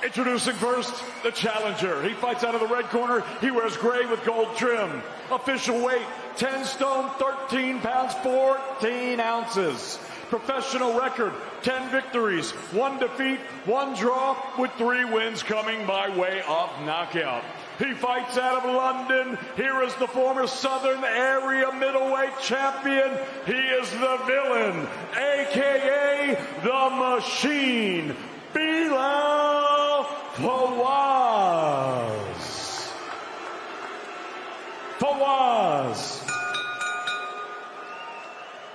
Introducing first, the challenger. He fights out of the red corner. He wears gray with gold trim. Official weight, 10 stone, 13 pounds, 14 ounces. Professional record, 10 victories, 1 defeat, 1 draw, with 3 wins coming by way of knockout. He fights out of London. Here is the former Southern Area middleweight champion. He is the villain, a.k.a. the Machine, Bilal Fawaz.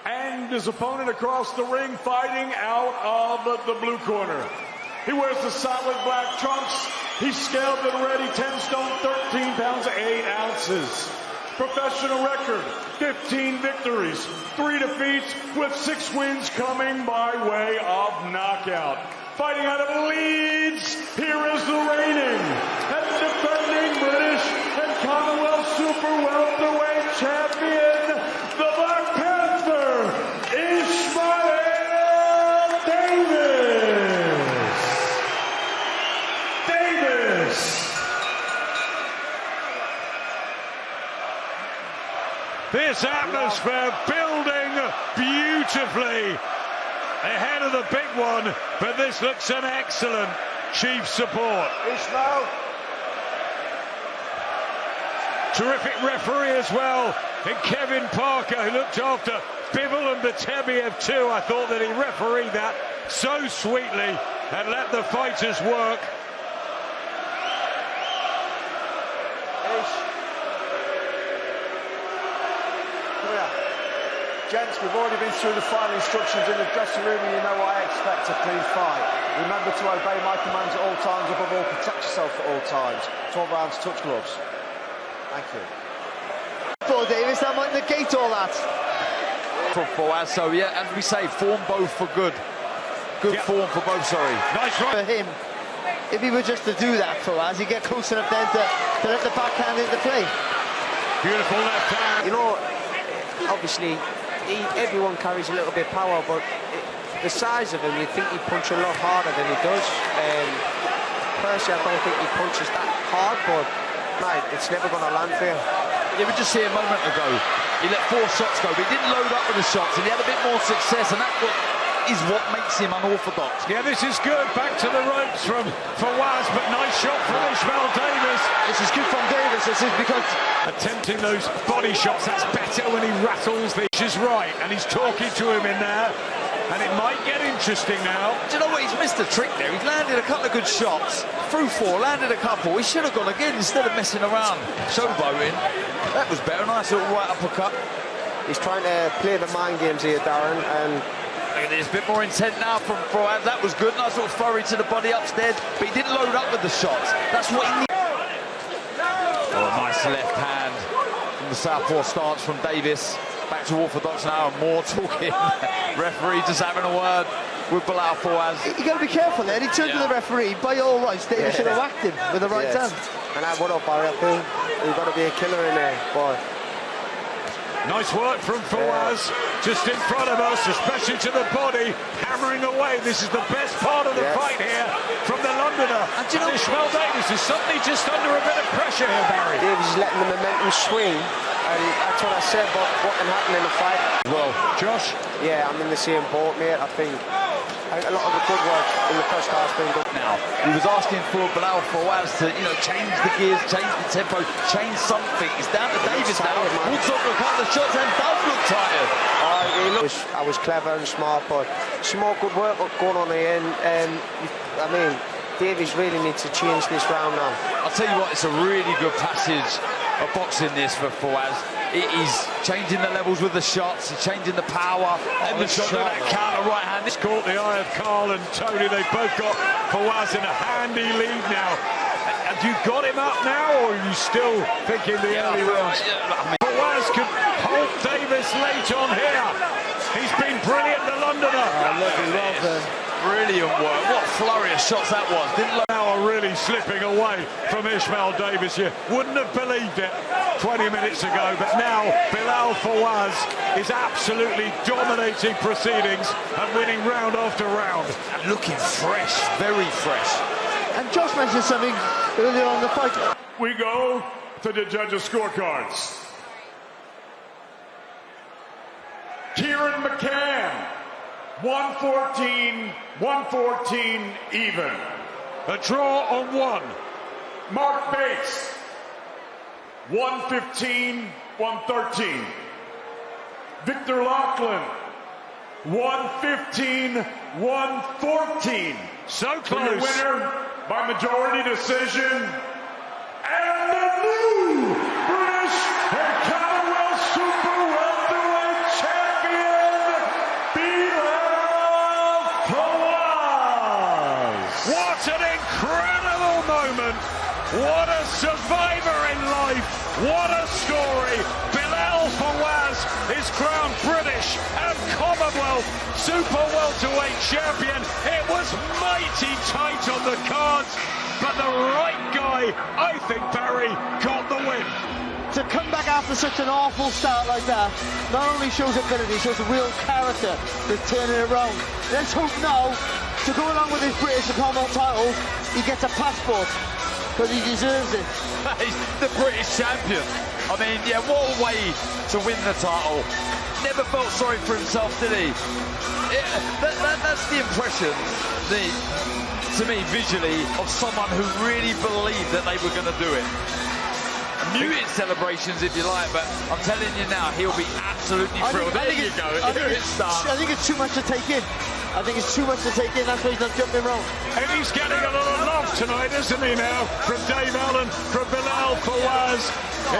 And his opponent across the ring fighting out of the blue corner. He wears the solid black trunks. He's scaled it already, 10 stone, 13 pounds, 8 ounces. Professional record, 15 victories, 3 defeats, with 6 wins coming by way of knockout. Fighting out of Leeds, here is the reigning and defending British and Commonwealth Super Welterweight champion, the Black Panther, Ishmael Davis. This atmosphere building beautifully ahead of the big one, but this looks an excellent chief support. Ishmael. Terrific referee as well in Kevin Parker, who looked after Bivol and Batebiev too. I thought that he refereed that so sweetly and let the fighters work. Gents, we've already been through the final instructions in the dressing room, and you know what I expect: a clean fight. Remember to obey my commands at all times. Above all, protect yourself at all times. 12 rounds, touch gloves. Thank you. Paul Davis, that might negate all that. For Fawaz, so yeah, as we say, form both for good. Good form for both, sorry. Nice run. For him, if he were just to do that, Fawaz, he'd get close enough then to let the backhand into play. Beautiful left hand. You know, obviously, everyone carries a little bit of power, but the size of him, you'd think he'd punch a lot harder than he does. Personally, I don't think he punches that hard, but mate, it's never going to land for you. You were just see a moment ago, he let 4 shots go, but he didn't load up with the shots, and he had a bit more success, and that is what makes him unorthodox. Yeah, this is good. Back to the ropes from Fawaz, but nice shot from Ishmael Davis. This is good from Davis. This is because attempting those body shots, that's better when he rattles the is right, and he's talking to him in there, and it might get interesting now. Do you know what? He's missed a trick there. He's landed a couple of good shots through 4, landed a couple. He should have gone again instead of messing around, showboating. That was better. Nice little right uppercut. He's trying to play the mind games here, Darren, and look at this, a bit more intent now from Fawaz. That was good. Nice little flurry to the body upstairs, but he didn't load up with the shots. That's what he needs. Oh, nice left hand from the southpaw stance from Davis. Back to orthodox now, and more talking. Referee just having a word with Bilal Fawaz. you got to be careful there. He turned to the referee. By all rights, Davis should have whacked him with the right hand. And what up, Barry? I think you've got to be a killer in there, boy. Nice work from Fawaz, just in front of us, especially to the body, hammering away. This is the best part of the fight here from the Londoner. And Ishmael Davis is suddenly just under a bit of pressure here, Barry. Davis is letting the momentum swing, and that's what I said about what can happen in a fight. Well, Josh? Yeah, I'm in the same boat, mate. I think a lot of the good work in the first half has been done. Now, he was asking for Bilal Fawaz to, change the gears, change the tempo, change something. It's down to Davis now. Woods up a couple of shots and does look tired. I was clever and smart, but some more good work going on here. And I mean, Davis really needs to change this round now. I'll tell you what, it's a really good passage of boxing this for Fawaz. He's changing the levels with the shots, he's changing the power, and the shot with that counter right hand. This caught the eye of Carl and Tony. They've both got Fawaz in a handy lead now. Have you got him up now, or are you still thinking the early rounds? Fawaz can hold Davis late on here. He's been brilliant, the Londoner. Brilliant work. What flurry of shots that was. Didn't look now are really slipping away from Ishmael Davis. You wouldn't have believed it 20 minutes ago, but now Bilal Fawaz is absolutely dominating proceedings and winning round after round. And looking fresh, very fresh. And Josh mentioned something earlier on in the fight. We go to the judges' scorecards. Kieran McCann, 114 even. A draw on 1. Mark Bates, 113. Victor Lachlan, 114. So For close. your winner by majority decision, and the new British and Commonwealth Super Welterweight Champion, Bilal Fawaz. What an incredible moment. What a survivor in life. What a story. Bilal Fawaz is crowned British and Commonwealth Super Welterweight Champion. It was mighty tight on the cards, but the right guy, I think, Barry, got the win. To come back after such an awful start like that not only shows ability, shows a real character to turn it around. Let's hope now, to go along with his British and Commonwealth title, he gets a passport, because he deserves it. He's the British champion. I mean, yeah, what a way to win the title. Never felt sorry for himself, did he? That's the impression, to me, visually, of someone who really believed that they were going to do it. Muted celebrations, if you like, but I'm telling you now, he'll be absolutely thrilled. There you go. I think it's too much to take in. I think it's too much to take in. That's why he's not jumping around. And he's getting a lot of love tonight, isn't he now? From Dave Allen, from Bilal Fawaz.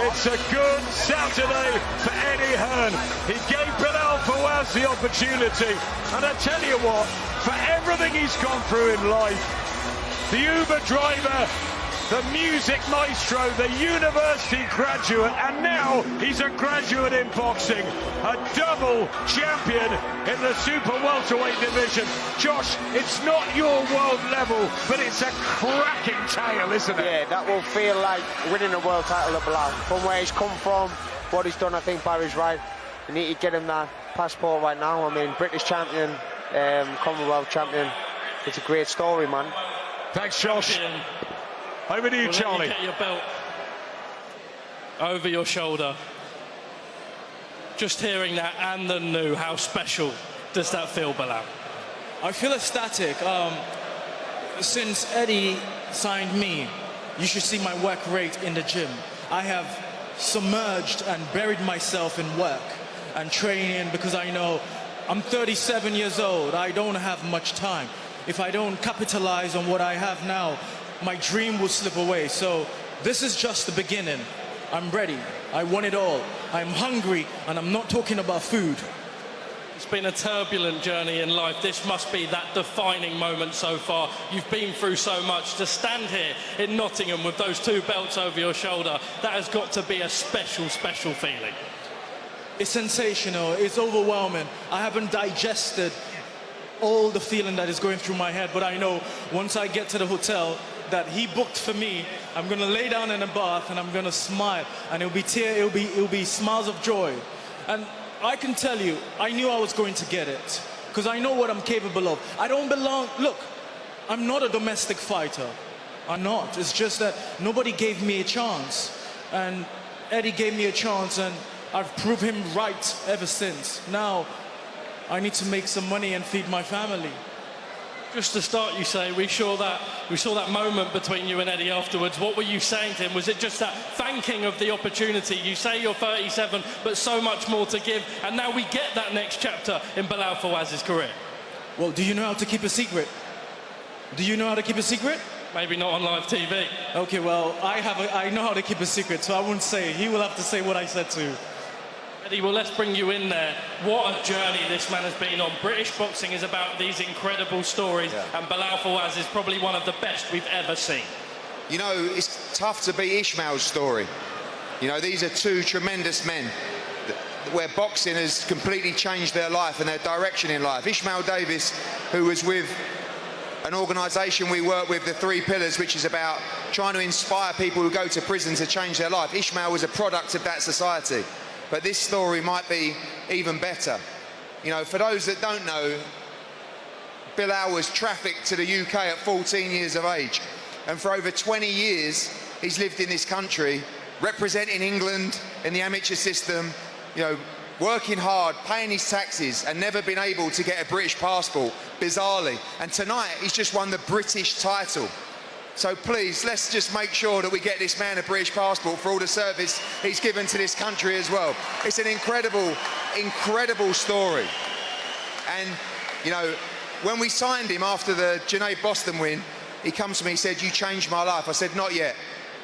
It's a good Saturday for Eddie Hearn. He gave Bilal Fawaz the opportunity. And I tell you what, for everything he's gone through in life, the Uber driver, the music maestro, the university graduate, and now he's a graduate in boxing, a double champion in the super welterweight division. Josh, it's not your world level, but it's a cracking tale, isn't it? Yeah, that will feel like winning a world title at Bilal. From where he's come from, what he's done, I think Barry's right. We need to get him that passport right now. I mean, British champion, Commonwealth champion. It's a great story, man. Thanks, Josh. Over to you, Charlie. Get your belt over your shoulder. Just hearing that and the new, how special does that feel, Bilal? I feel ecstatic. Since Eddie signed me, you should see my work rate in the gym. I have submerged and buried myself in work and training, because I know I'm 37 years old. I don't have much time. If I don't capitalize on what I have now, my dream will slip away. So this is just the beginning. I'm ready. I want it all. I'm hungry, and I'm not talking about food. It's been a turbulent journey in life. This must be that defining moment so far. You've been through so much. To stand here in Nottingham with those 2 belts over your shoulder, that has got to be a special, special feeling. It's sensational. It's overwhelming. I haven't digested all the feeling that is going through my head, but I know once I get to the hotel that he booked for me, I'm gonna lay down in a bath and I'm gonna smile, and it'll be smiles of joy. And I can tell you, I knew I was going to get it, because I know what I'm capable of. I don't belong. Look, I'm not a domestic fighter. I'm not. It's just that nobody gave me a chance, and Eddie gave me a chance, and I've proved him right ever since. Now I need to make some money and feed my family. Just to start, you say, we saw that moment between you and Eddie afterwards. What were you saying to him? Was it just that thanking of the opportunity? You say you're 37, but so much more to give, and now we get that next chapter in Bilal Fawaz's career. Well, do you know how to keep a secret? Do you know how to keep a secret? Maybe not on live TV. Okay, well, I know how to keep a secret, so I won't say. He will have to say what I said to you. Eddie, well, let's bring you in there. What a journey this man has been on. British boxing is about these incredible stories, and Bilal Fawaz is probably one of the best we've ever seen. You know, it's tough to beat Ishmael's story. You know, these are 2 tremendous men where boxing has completely changed their life and their direction in life. Ishmael Davis, who was with an organisation we work with, the 3 Pillars, which is about trying to inspire people who go to prison to change their life. Ishmael was a product of that society. But this story might be even better. You know, for those that don't know, Bilal was trafficked to the UK at 14 years of age. And for over 20 years, he's lived in this country, representing England in the amateur system, you know, working hard, paying his taxes, and never been able to get a British passport, bizarrely. And tonight, he's just won the British title. So please, let's just make sure that we get this man a British passport for all the service he's given to this country as well. It's an incredible, incredible story. And, you know, when we signed him after the Junaid Boston win, he comes to me, he said, "You changed my life." I said, "Not yet."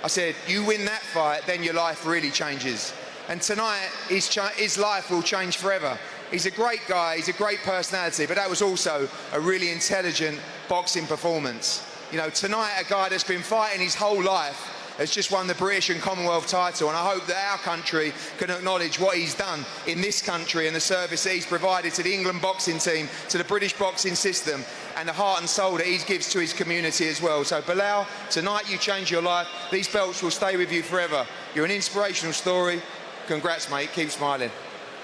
I said, "You win that fight, then your life really changes." And tonight, his life will change forever. He's a great guy, he's a great personality, but that was also a really intelligent boxing performance. You know, tonight, a guy that's been fighting his whole life has just won the British and Commonwealth title, and I hope that our country can acknowledge what he's done in this country and the service that he's provided to the England boxing team, to the British boxing system, and the heart and soul that he gives to his community as well. So Bilal, tonight you changed your life. These belts will stay with you forever. You're an inspirational story. Congrats, mate. Keep smiling.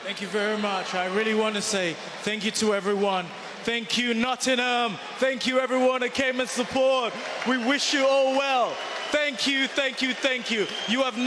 Thank you very much. I really want to say thank you to everyone. Thank you, Nottingham. Thank you, everyone that came and support. We wish you all well. Thank you, thank you, thank you. You have